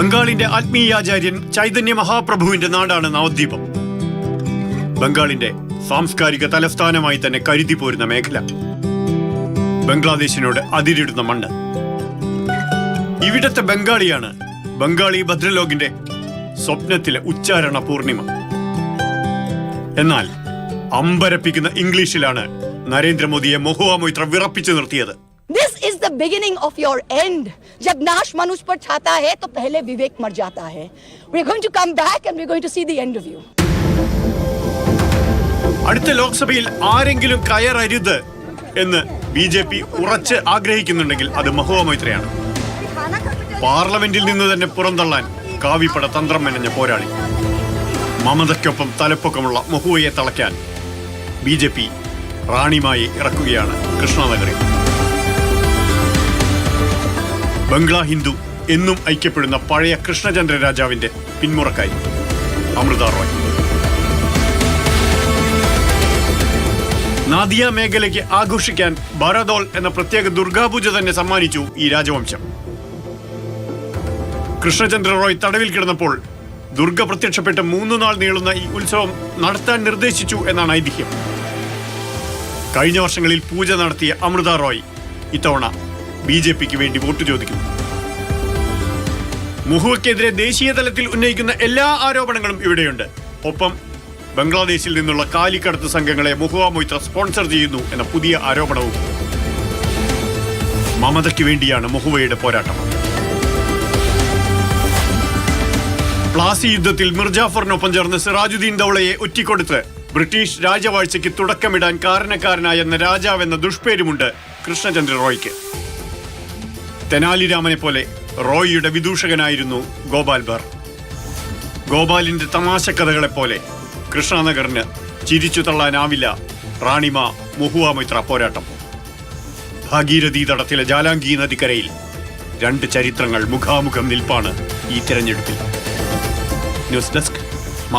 ബംഗാളിന്റെ ആത്മീയാചാര്യൻ ചൈതന്യ മഹാപ്രഭുവിന്റെ നാടാണ് നവദ്വീപം. ബംഗാളിന്റെ സാംസ്കാരിക തലസ്ഥാനമായി തന്നെ കരുതി പോരുന്ന മേഖല, ബംഗ്ലാദേശിനോട് അതിരിടുന്ന മണ്ണ്. ഇവിടത്തെ ബംഗാളിയാണ് ബംഗാളി ഭദ്രലോകിന്റെ സ്വപ്നത്തിലെ ഉച്ചാരണ പൂർണിമ. എന്നാൽ അമ്പരപ്പിക്കുന്ന ഇംഗ്ലീഷിലാണ് നരേന്ദ്രമോദിയെ മഹുവ മൊയ്ത്ര വിറപ്പിച്ചു നിർത്തിയത്. This is the beginning of your end. जब नाश मनुष्य पर छाता है तो पहले विवेक मर जाता है. We're going to come back and we're going to see the end of you. അടുത്ത ലോക്സഭയിൽ ആരെങ്കിലും കയറരുത് എന്ന് BJP ഉറച്ച് ആഗ്രഹിക്കുന്നുണ്ടെങ്കിൽ അത് മഹുവ മൊയ്ത്രയാണ്. പാർലമെന്റിൽ നിന്ന് തന്നെ പുറന്തള്ളാൻ കാവിപ്പട തന്ത്രം മെനഞ്ഞ പോരാളി. മമതയ്ക്കൊപ്പം തലപ്പൊക്കമുള്ള മഹുവയെ തളയ്ക്കാൻ BJP റാണിമായി ഇറക്കുകയാണ് കൃഷ്ണനഗറിൽ. ബംഗ്ലാ ഹിന്ദു എന്നും ഐക്യപ്പെടുന്ന പഴയ കൃഷ്ണചന്ദ്ര രാജാവിന്റെ പിന്മുറക്കായി അമൃത റോയ്. നാദിയ മേഖലയ്ക്ക് ആഘോഷിക്കാൻ ബാരാദോൾ എന്ന പ്രത്യേക ദുർഗാപൂജ തന്നെ സമ്മാനിച്ചു ഈ രാജവംശം. കൃഷ്ണചന്ദ്ര റോയ് തടവിൽ കിടന്നപ്പോൾ ദുർഗ പ്രത്യക്ഷപ്പെട്ട് 3 നാൾ നീളുന്ന ഈ ഉത്സവം നടത്താൻ നിർദ്ദേശിച്ചു എന്നാണ് ഐതിഹ്യം. കഴിഞ്ഞ വർഷങ്ങളിൽ പൂജ നടത്തിയ അമൃത റോയ് ഇത്തവണ BJPക്ക് വേണ്ടി വോട്ട് ചോദിക്കുന്നു. മഹുവയ്ക്കെതിരെ ദേശീയ തലത്തിൽ ഉന്നയിക്കുന്ന എല്ലാ ആരോപണങ്ങളും ഇവിടെയുണ്ട്. ഒപ്പം ബംഗ്ലാദേശിൽ നിന്നുള്ള കാലിക്കടത്ത് സംഘങ്ങളെ മഹുവ മൊയ്ത്ര സ്പോൺസർ ചെയ്യുന്നു എന്ന പുതിയ ആരോപണവും. മമതയ്ക്ക് വേണ്ടിയാണ് മഹുവയുടെ പോരാട്ടം. പ്ലാസി യുദ്ധത്തിൽ മിർജാഫറിനൊപ്പം ചേർന്ന് സിറാജുദ്ദീൻ ദൗളയെ ഒറ്റിക്കൊടുത്ത് ബ്രിട്ടീഷ് രാജവാഴ്ചയ്ക്ക് തുടക്കമിടാൻ കാരണക്കാരനായ രാജാവെന്ന ദുഷ്പേരുമുണ്ട് കൃഷ്ണചന്ദ്ര റോയ്ക്ക്. തെനാലിരാമനെ പോലെ റോയിയുടെ വിദൂഷകനായിരുന്നു ഗോപാൽ ബർ. ഗോപാലിന്റെ തമാശക്കഥകളെപ്പോലെ കൃഷ്ണനഗറിന് ചിരിച്ചു തള്ളാനാവില്ല റാണിമ മഹുവ മൊയ്ത്ര പോരാട്ടം. ഭാഗീരഥി തടത്തിലെ ജാലാംഗി നദിക്കരയിൽ 2 ചരിത്രങ്ങൾ മുഖാമുഖം നിൽപ്പാണ് ഈ തിരഞ്ഞെടുപ്പിൽ. News desk.